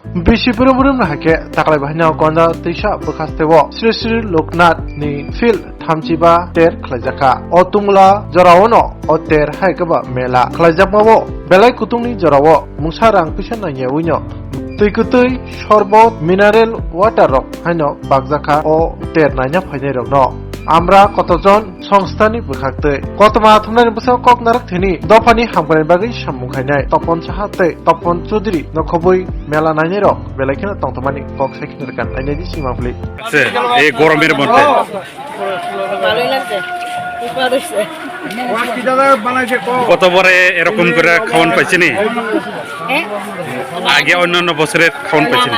Bishipurum hake taklai bahina Gondatwisa Bwkhaste wo Sri Loknath ni fil thamchiba ter Khanrwjakkha o tungla jorawono o ter haikaba Mela khlaijakmao belai kutungni jorao mungsarang pisa nangyeoino tui Sarboot mineral water rok haino Bwkhaktwi o ter naina phainai rok no Amra Kotojon Societyni Bwkhaktwi kotoma thumnai busa kok narak thini dofani hamkani bagi samung khainai topon sahate topon chudri nokhobui Mela nainai rok belai khena tongtomani kok sekhner kan nainai simapli এই গরমের মধ্যে ভালোই লাগছে উপহার হইছে কতবারে এরকম করে খাওয়ান পাইছেনি আগে অন্যান্য বছরের খাওয়ান পাইছেনি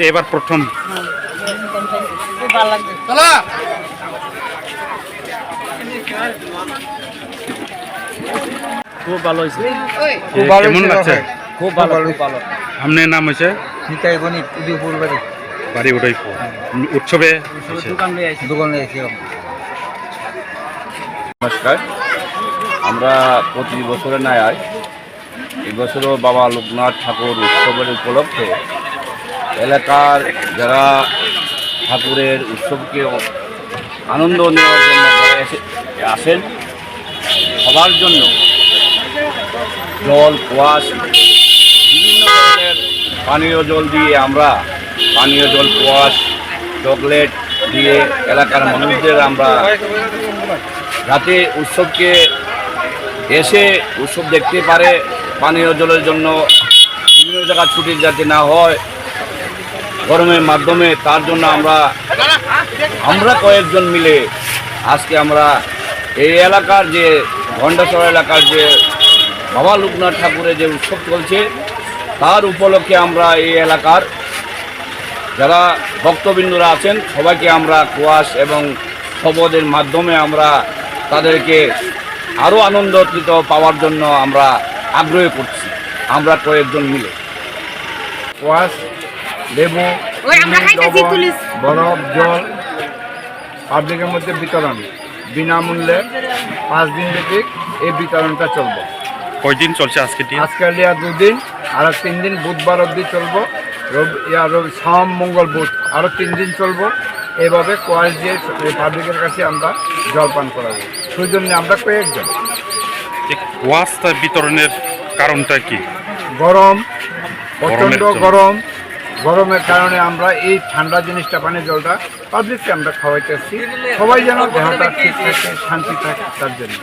এবার প্রথম খুব ভালো লাগছে খুব ভালো হয়েছে কেমন লাগছে খুব ভালো খুব ভালো আপনার নাম হয়েছে নিতাই গণিত উদয়পুর বাড়ি বাড়ি উদয়পুর উৎসবে দোকানে এসে নমস্কার আমরা প্রতি বছরে নাই এই বছরও বাবা লোকনাথ ঠাকুর উৎসবের উপলক্ষে এলাকার যারা ঠাকুরের উৎসবকে আনন্দ নেওয়ার জন্য আসেন সবার জন্য জল কুয়াশ বিভিন্ন ধরনের পানীয় জল দিয়ে আমরা পানীয় জল কুয়াশ চকলেট দিয়ে এলাকার মানুষদের আমরা যাতে উৎসবকে এসে উৎসব দেখতে পারে পানীয় জলের জন্য বিভিন্ন জায়গা ছুটি যাতে না হয় গরমের মাধ্যমে তার জন্য আমরা কয়েকজন মিলে আজকে আমরা এই এলাকার যে গন্ডাছড়া এলাকার যে বাবা লোকনাথ ঠাকুরের যে উৎসব চলছে তার উপলক্ষে আমরা এই এলাকার যারা ভক্তবৃন্দরা আছেন সবাইকে আমরা কুয়াশ এবং শপথের মাধ্যমে আমরা তাদেরকে আরও আনন্দিত পাওয়ার জন্য আমরা আগ্রহ করছি আমরা কয়েকজন মিলে কুয়াশ লেবু বরফ জল পাবলিকের মধ্যে বিতরণ বিনামূল্যে 5 দিন ব্যাপী এই বিতরণটা চলবে। কয়দিন চলছে আজকে আজকাল 2 দিন আর 3 দিন বুধবার অবধি চলবো সোম মঙ্গল বুধ আরও 3 দিন চলবো এইভাবে কুয়াশ দিয়ে পাবলিকের কাছে আমরা জলপান করাবো সেই জন্য আমরা কয়েকজন কুয়াশা বিতরণের কারণটা কি গরম প্রচণ্ড গরমের কারণে আমরা এই ঠান্ডা জিনিসটা পানির জলটা পাবলিককে আমরা খাওয়াইতেছি সবাই যেন দেহটা ঠিক থাকে শান্তি থাকে তার জন্য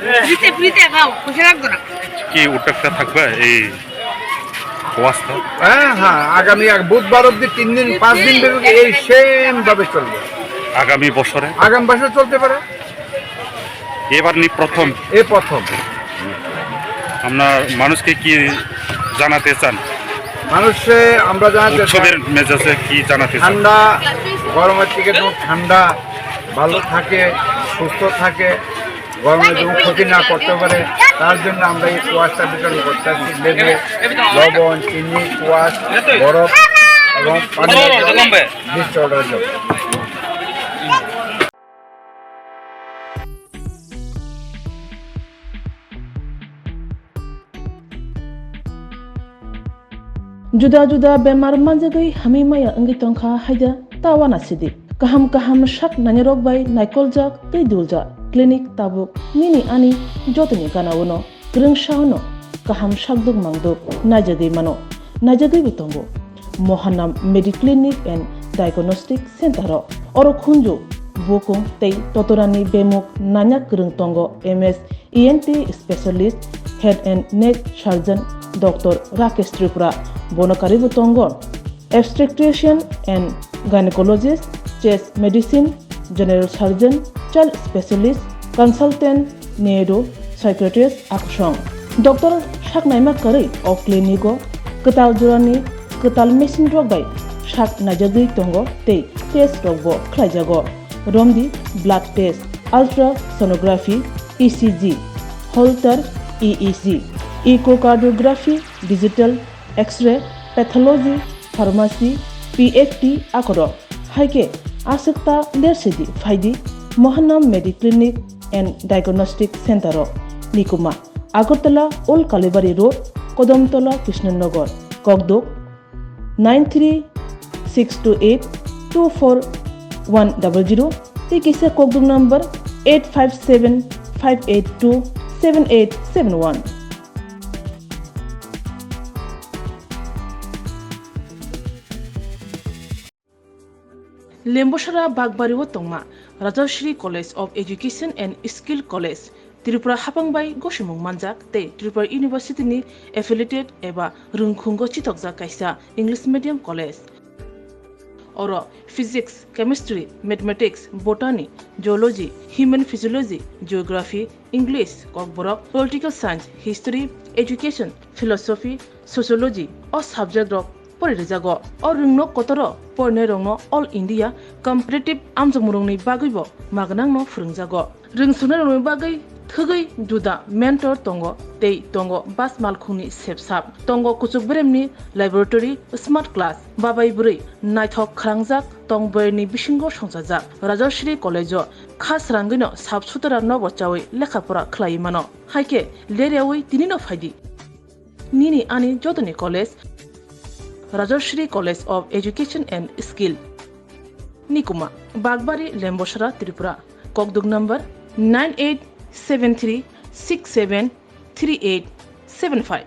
কি উদ্যোগটা থাকবে এই কুয়াশা হ্যাঁ আগামী বুধবার অব্দি 3 দিন 5 দিন ব্যাপী এই সেম ভাবে চলবে আগামী বছর চলতে পারে এবার প্রথম আপনার মানুষকে কি জানাতে চান মানুষে আমরা জানাতে উৎসবের মেজাজে কি জানাতে চান ঠান্ডা গরমের থেকে যেন ঠান্ডা ভালো থাকে সুস্থ থাকে গরমে যেন ক্ষতি না করতে পারে তার জন্য আমরা এই কুয়াশটা বিতরণ করতেছি লেবু লবণ চিনি কুয়াশ বরফ এবং পানি মিষ্টি অর্ডার জন্য Juda bemar manjagai hami maya angi tongkha haida tawana sidi kaham shak nanyarok bai naikoljak tei dulja clinic tabuk nini ani jotoni ganawono grungshauno kaham shakduk mangduk najagei bitongo mohanam mediclinic and diagnostic center oro khunju bokong tei totorani bemuk nanyak grung tongo ms ent specialist head and neck surgeon Dr. Rakesh Tripura Bonakari Butongon, obstetrician and gynecologist, chest medicine, general surgeon, child specialist, consultant, neuro, psychiatrist, akshong. Dr. Shaknaima Kari of Clinico, Katal Jurani, Katal Machine Rogbay, Shak Najagi Tongo, Te, Test Rogbo, Klajago, Romdi, blood test, ultrasonography, ECG, Holter, EEG. Echocardiography, digital, X-ray, pathology, pharmacy, PFT, akoro. Haike, asekta lersidi faidi, Mohanam Mediclinic and Diagnostic Center, Nikuma, Agartala, Old Kalibari Road, Kodomtola, Krishnanagar, Kogdok, 93-628-24100 ते किसे कोकदुंग number 857-582-7871. Lembosara Bagbariwo Tongma, Rajashri College of Education and Skill College, Tripura Hapangbai Goshimung Manjak, Te Tripura Universityni affiliated eba Rungkhungo Chitokja Kaisa English Medium College. Oro Physics, Chemistry, Mathematics, Botany, Geology, Human Physiology, Geography, English, Kokborok, Political Science, History, Education, Philosophy, Sociology, or subject of Porizago, or Rungno Kotoro, Pornerongno, All India, Competitive Amzamurungni Bagwibo, Magnangno Frungzago. Rungsunarung Bagay, Thugai, Duda, Mentor Tongo, Tei Tongo, Bas Malkuni Sepsap, Tongo Kutsukbremni, Laboratory, Smart Class, Babai Buri, Nighthawk Khanrwjakkha, Tongberni Bishingo Shongzajak, Rajashri College, Khas Rangino, Sabsutara Novochawi, Lekapura Klaimano, Haike, Leriawi, Tinino Fadi. Nini Ani Jotani College, Rajashri College of Education and Skill. Nikuma, Bagbari, Lembosara, Tripura. Kokdug number 9873673875.